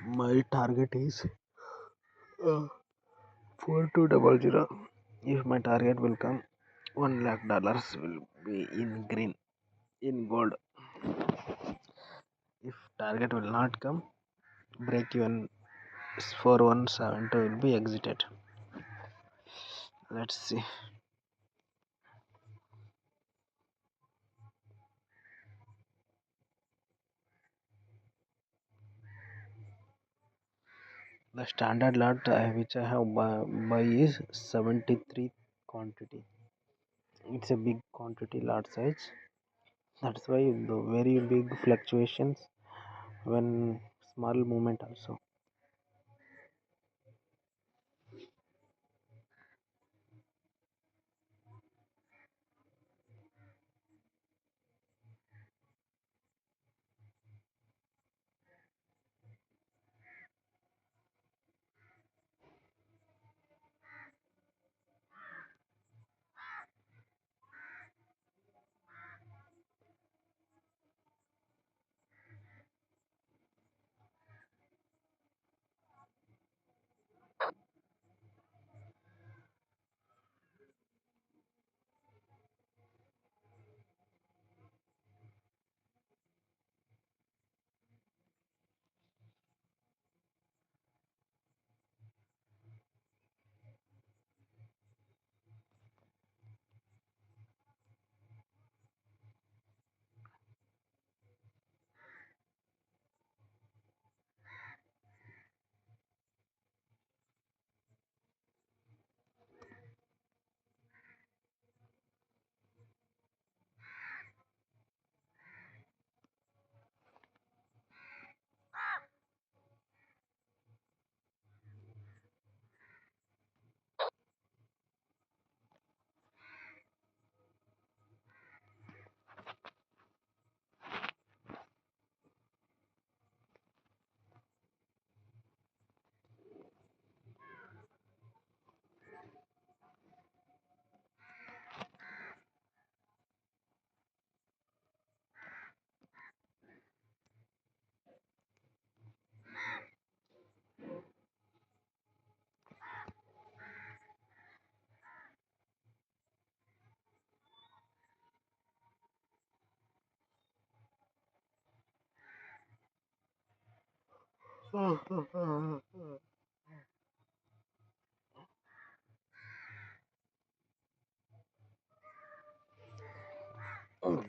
My target is 4200. If my target will come, $1 lakh will be in green, in gold. If target will not come, break even 4172 will be exited. Let's see. The standard lot which I have buy is 73 quantity. It's a big quantity lot size. That's why the very big fluctuations when small movement also.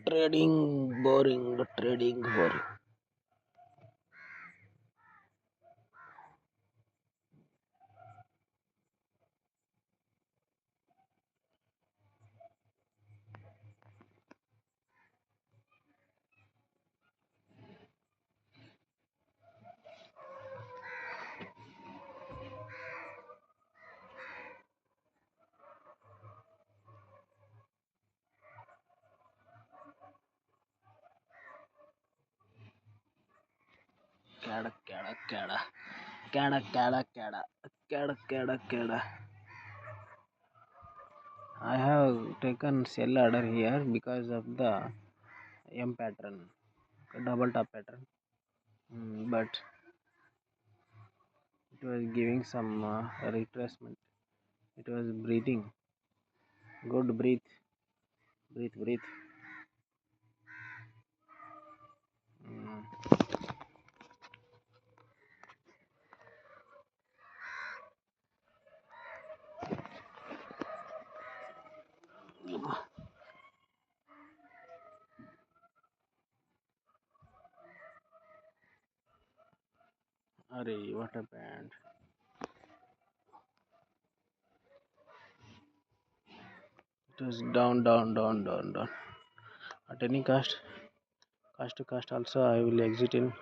Trading boring, trading boring. Kada kada kada kada kada kada kada kada kada. I have taken sell order here because of the M pattern, double top pattern. But it was giving some retracement. It was breathing. Good breathe, breathe, breathe. Mm. Arey, what happened? It was down, down, down, down, down. At any cost to cost also, I will exit in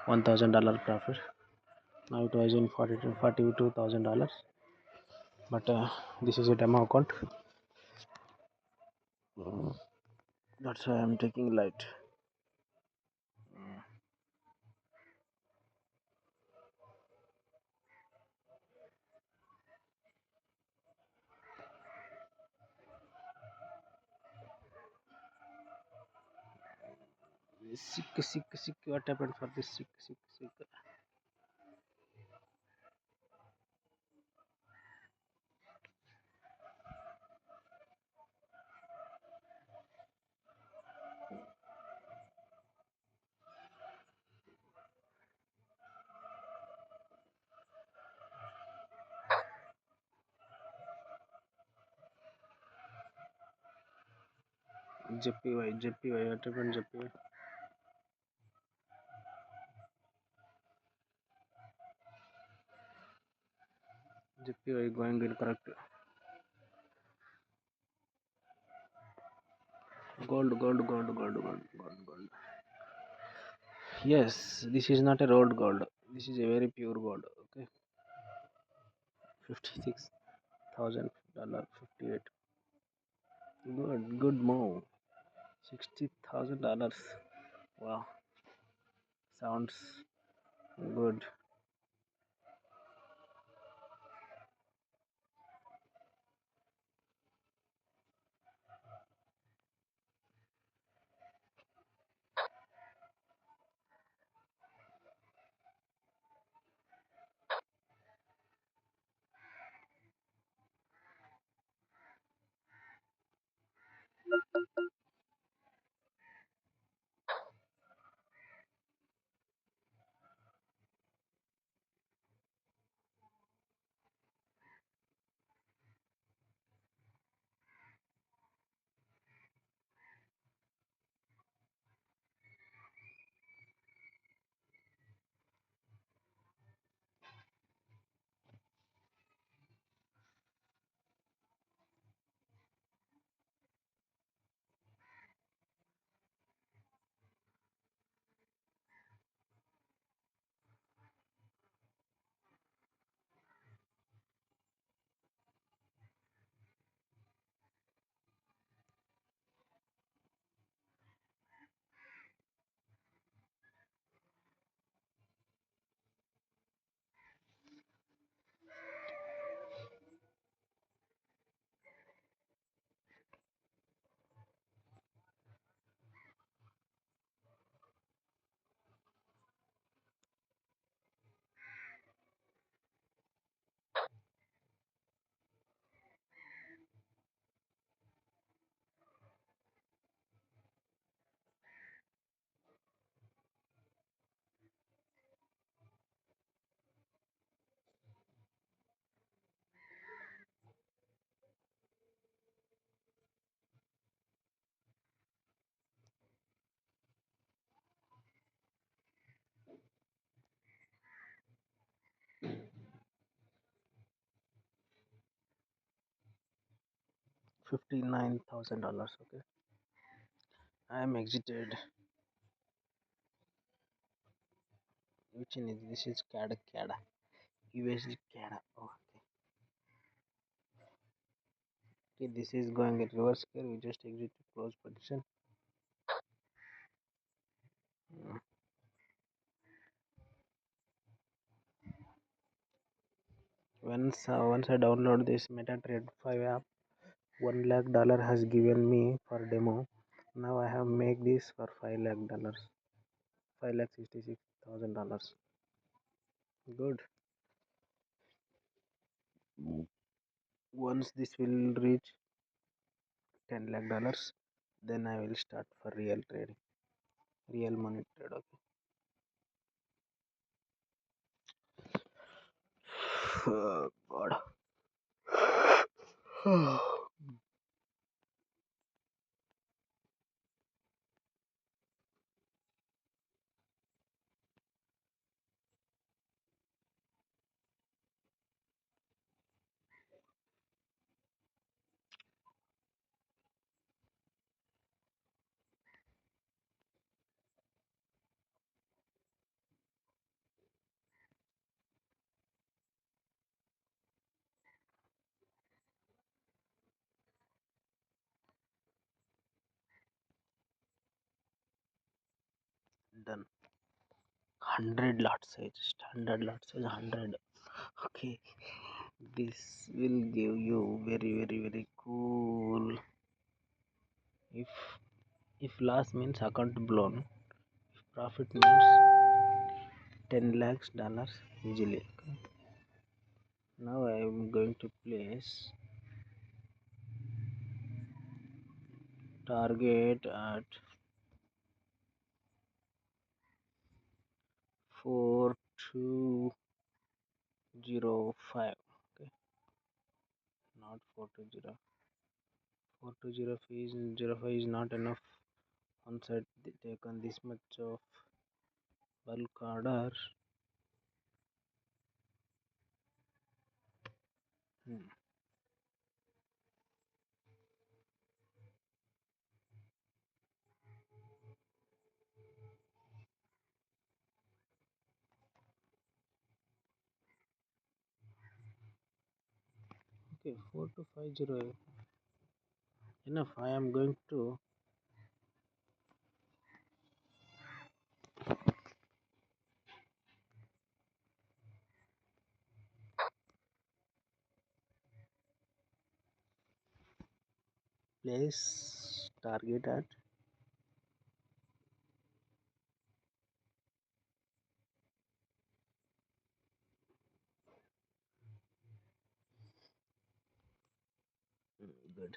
$1,000 profit. Now it was in $42,000, but this is a demo account. That's why I'm taking light. Sick, sick, sick. What happened for this sick, sick, sick? JPY, JPY, what happened, JPY? JPY going incorrect. Gold, gold, gold, gold, gold, gold, gold. Yes, this is not a road gold. This is a very pure gold. Okay, $56,000, 58. Good, good move. $60,000. Wow, sounds good. 59,000. Okay, I am exited. Which one is this? Is CAD, CAD, USD CAD. Oh, okay, this is going at reverse here. We just exit to close position. Mm. Once I download this MetaTrader 5 app, $1 lakh has given me for demo. Now I have make this for $5 lakh, $5,66,000. Good. Once this will reach $10 lakh, then I will start for real trading, real money trade. Okay. Oh, God. done. 100 lot size, standard lot size 100. Okay, this will give you very cool. If loss means account blown, if profit means 10 lakhs dollars easily. Okay. Now I am going to place target at 4205. Okay, not 420. 4205 is not enough. On site taken this much of bulk order. Hmm. Okay, 4250 enough. I am going to place target at good.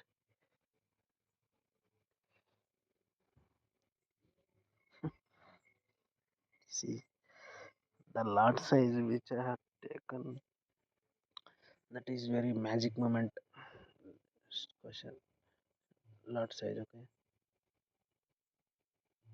See the lot size which I have taken. That is very magic moment. Question lot size. Okay.